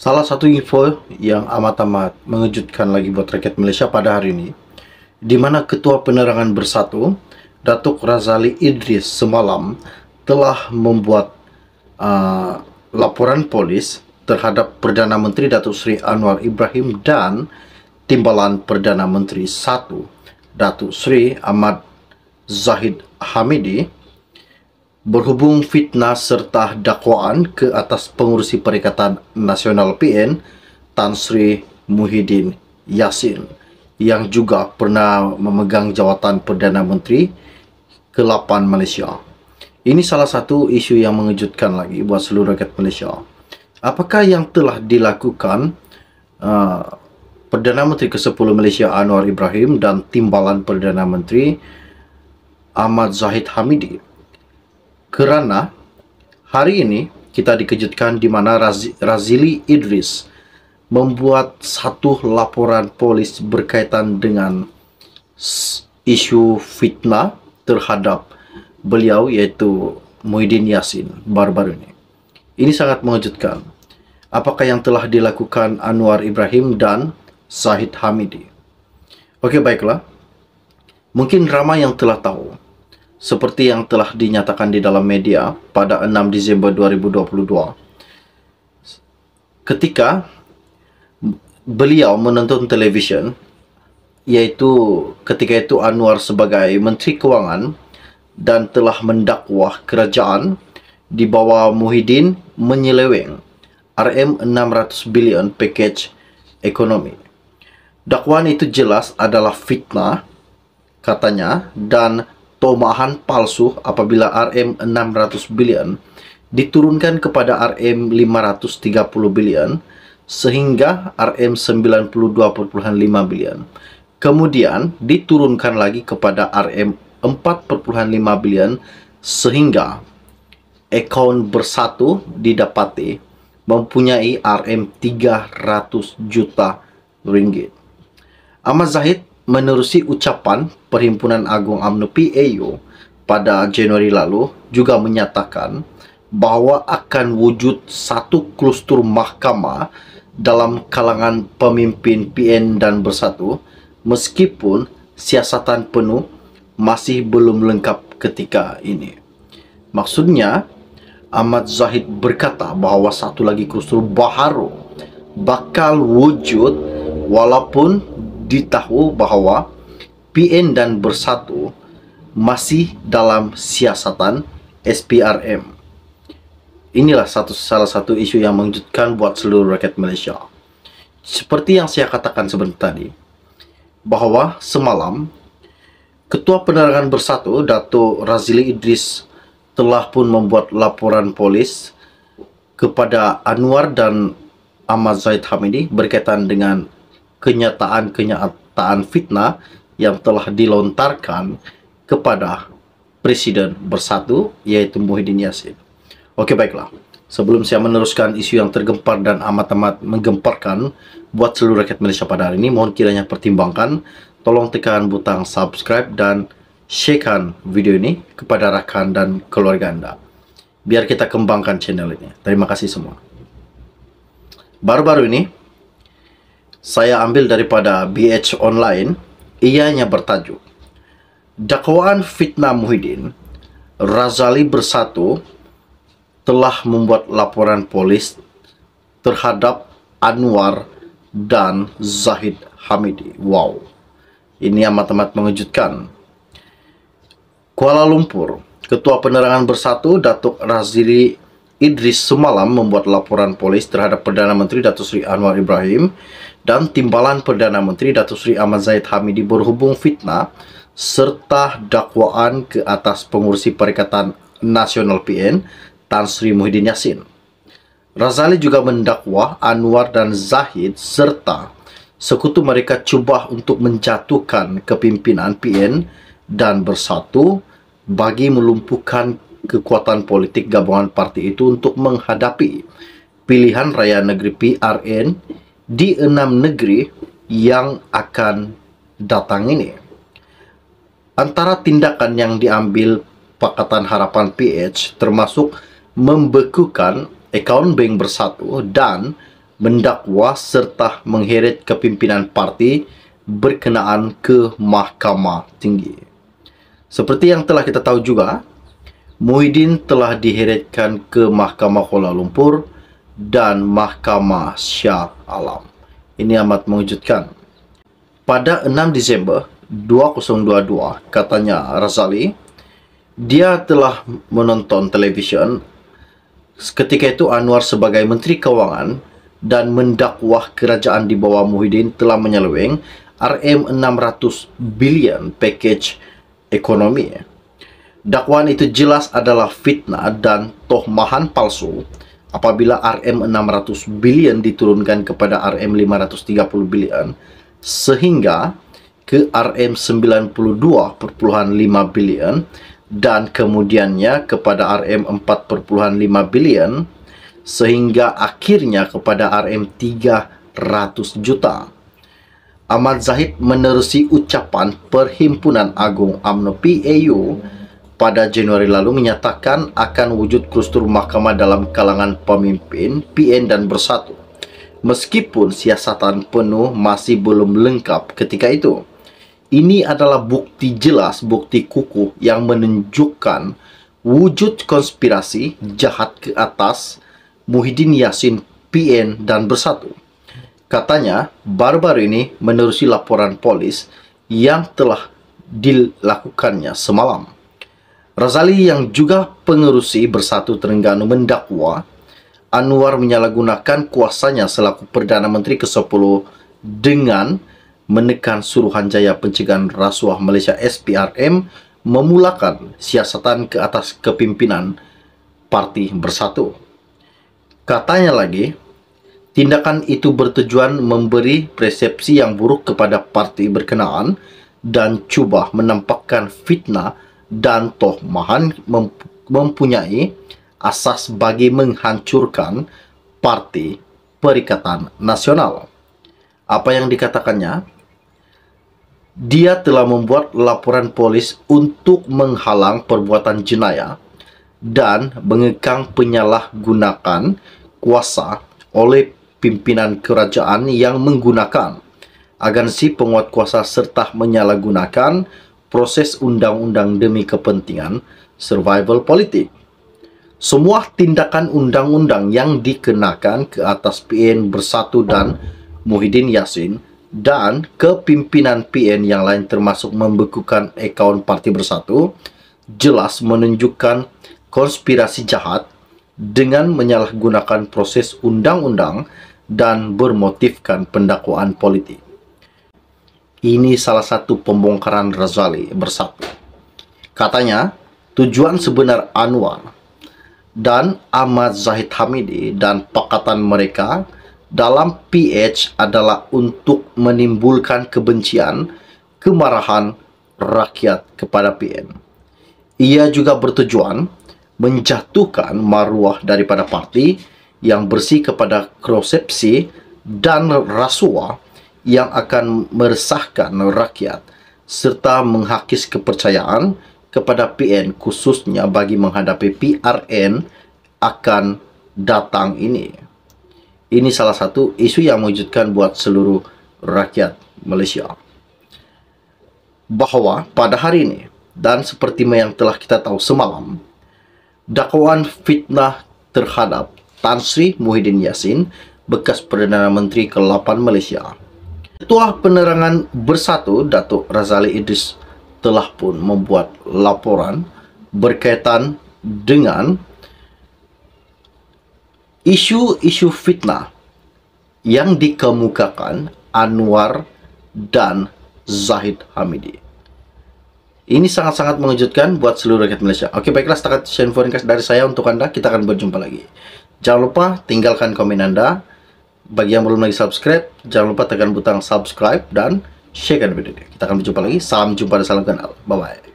Salah satu info yang amat-amat mengejutkan lagi buat rakyat Malaysia pada hari ini, di mana Ketua Penerangan Bersatu, Datuk Razali Idris semalam telah membuat laporan polis terhadap Perdana Menteri Datuk Seri Anwar Ibrahim dan Timbalan Perdana Menteri 1, Datuk Seri Ahmad Zahid Hamidi, berhubung fitnah serta dakwaan ke atas pengurusi Perikatan Nasional PN Tan Sri Muhyiddin Yassin yang juga pernah memegang jawatan Perdana Menteri ke-8 Malaysia. Ini salah satu isu yang mengejutkan lagi buat seluruh rakyat Malaysia. Apakah yang telah dilakukan Perdana Menteri ke-10 Malaysia Anwar Ibrahim dan Timbalan Perdana Menteri Ahmad Zahid Hamidi? Kerana hari ini kita dikejutkan di mana Razali Idris membuat satu laporan polis berkaitan dengan isu fitnah terhadap beliau, iaitu Muhyiddin Yassin baru-baru ini. Ini sangat mengejutkan. Apakah yang telah dilakukan Anwar Ibrahim dan Zahid Hamidi? Okey, baiklah. Mungkin ramai yang telah tahu, seperti yang telah dinyatakan di dalam media pada 6 Disember 2022, ketika beliau menonton televisyen, iaitu ketika itu Anwar sebagai Menteri Kewangan dan telah mendakwah kerajaan di bawah Muhyiddin menyeleweng RM600 bilion pakej ekonomi. Dakwaan itu jelas adalah fitnah, katanya, dan tomahan palsu apabila RM600 bilion diturunkan kepada RM530 bilion sehingga RM92.5 bilion. Kemudian diturunkan lagi kepada RM4.5 bilion sehingga akaun bersatu didapati mempunyai RM300 juta ringgit. Ahmad Zahid menerusi ucapan Perhimpunan Agung UMNO PAU pada Januari lalu juga menyatakan bahawa akan wujud satu kluster mahkamah dalam kalangan pemimpin PN dan Bersatu meskipun siasatan penuh masih belum lengkap ketika ini. Maksudnya, Ahmad Zahid berkata bahawa satu lagi kluster baharu bakal wujud walaupun ditahu bahawa PN dan Bersatu masih dalam siasatan SPRM. Inilah salah satu isu yang mengejutkan buat seluruh rakyat Malaysia. Seperti yang saya katakan sebentar tadi, bahawa semalam Ketua Penerangan Bersatu Datuk Razali Idris telah pun membuat laporan polis kepada Anwar dan Ahmad Zahid Hamidi berkaitan dengan kenyataan fitnah yang telah dilontarkan kepada Presiden Bersatu, iaitu Muhyiddin Yassin. Okey, baiklah. Sebelum saya meneruskan isu yang tergempar dan amat-amat menggemparkan buat seluruh rakyat Malaysia pada hari ini, mohon kiranya pertimbangkan, tolong tekan butang subscribe dan sharekan video ini kepada rakan dan keluarga anda, biar kita kembangkan channel ini. Terima kasih semua. Baru-baru ini saya ambil daripada BH Online, ianya bertajuk Dakwaan Fitnah Muhyiddin, Razali Bersatu telah membuat laporan polis terhadap Anwar dan Zahid Hamidi. Wow, ini amat-amat mengejutkan. Kuala Lumpur, Ketua Penerangan Bersatu Datuk Razali Idris semalam membuat laporan polis terhadap Perdana Menteri Datuk Seri Anwar Ibrahim dan Timbalan Perdana Menteri Datuk Seri Ahmad Zahid Hamidi berhubung fitnah serta dakwaan ke atas pengurusi Perikatan Nasional PN Tan Sri Muhyiddin Yassin. Razali juga mendakwa Anwar dan Zahid serta sekutu mereka cuba untuk menjatuhkan kepimpinan PN dan Bersatu bagi melumpuhkan kekuatan politik gabungan parti itu untuk menghadapi pilihan raya negeri PRN di 6 negeri yang akan datang ini. Antara tindakan yang diambil Pakatan Harapan PH termasuk membekukan akaun bank Bersatu dan mendakwa serta mengheret kepimpinan parti berkenaan ke Mahkamah Tinggi. Seperti yang telah kita tahu juga, Muhyiddin telah diheretkan ke Mahkamah Kuala Lumpur dan Mahkamah Shah Alam. Ini amat mengejutkan. Pada 6 Disember 2022, katanya Razali, dia telah menonton televisyen. Ketika itu Anwar sebagai Menteri Kewangan dan mendakwah kerajaan di bawah Muhyiddin telah menyeleweng RM600 bilion package ekonomi. Dakwaan itu jelas adalah fitnah dan tohmahan palsu apabila RM600 bilion diturunkan kepada RM530 bilion sehingga ke RM92.5 bilion dan kemudiannya kepada RM4.5 bilion sehingga akhirnya kepada RM300 juta. Ahmad Zahid menerusi ucapan Perhimpunan Agung UMNO PAU pada Januari lalu menyatakan akan wujud kultur mahkamah dalam kalangan pemimpin PN dan Bersatu. Meskipun siasatan penuh masih belum lengkap ketika itu. Ini adalah bukti jelas, bukti kukuh yang menunjukkan wujud konspirasi jahat ke atas Muhyiddin Yassin, PN dan Bersatu. Katanya, baru-baru ini menerusi laporan polis yang telah dilakukannya semalam. Razali yang juga pengerusi Bersatu Terengganu mendakwa Anwar menyalahgunakan kuasanya selaku Perdana Menteri ke-10 dengan menekan Suruhanjaya Pencegahan Rasuah Malaysia SPRM memulakan siasatan ke atas kepimpinan Parti Bersatu. Katanya lagi, tindakan itu bertujuan memberi persepsi yang buruk kepada parti berkenaan dan cuba menampakkan fitnah dan tohmahan mempunyai asas bagi menghancurkan Parti Perikatan Nasional. Apa yang dikatakannya? Dia telah membuat laporan polis untuk menghalang perbuatan jenayah dan mengekang penyalahgunaan kuasa oleh pimpinan kerajaan yang menggunakan agensi penguat kuasa serta menyalahgunakan proses undang-undang demi kepentingan survival politik. Semua tindakan undang-undang yang dikenakan ke atas PN Bersatu dan Muhyiddin Yassin dan kepimpinan PN yang lain termasuk membekukan akaun Parti Bersatu jelas menunjukkan konspirasi jahat dengan menyalahgunakan proses undang-undang dan bermotifkan pendakwaan politik. Ini salah satu pembongkaran Razali Bersatu. Katanya, tujuan sebenar Anwar dan Ahmad Zahid Hamidi dan pakatan mereka dalam PH adalah untuk menimbulkan kebencian, kemarahan rakyat kepada PN. Ia juga bertujuan menjatuhkan maruah daripada parti yang bersih kepada korupsi dan rasuah yang akan meresahkan rakyat serta menghakis kepercayaan kepada PN khususnya bagi menghadapi PRN akan datang ini. Ini salah satu isu yang mewujudkan buat seluruh rakyat Malaysia. Bahawa pada hari ini dan seperti yang telah kita tahu semalam, dakwaan fitnah terhadap Tan Sri Muhyiddin Yassin, bekas Perdana Menteri ke-8 Malaysia. Ketua Penerangan Bersatu, Datuk Razali Idris, telah pun membuat laporan berkaitan dengan isu-isu fitnah yang dikemukakan Anwar dan Zahid Hamidi. Ini sangat-sangat mengejutkan buat seluruh rakyat Malaysia. Oke, baiklah, setakat share info ringkas dari saya untuk Anda. Kita akan berjumpa lagi. Jangan lupa tinggalkan komen Anda. Bagi yang belum lagi subscribe, jangan lupa tekan butang subscribe dan share video ini. Kita akan berjumpa lagi. Salam jumpa dan salam kenal. Bye-bye.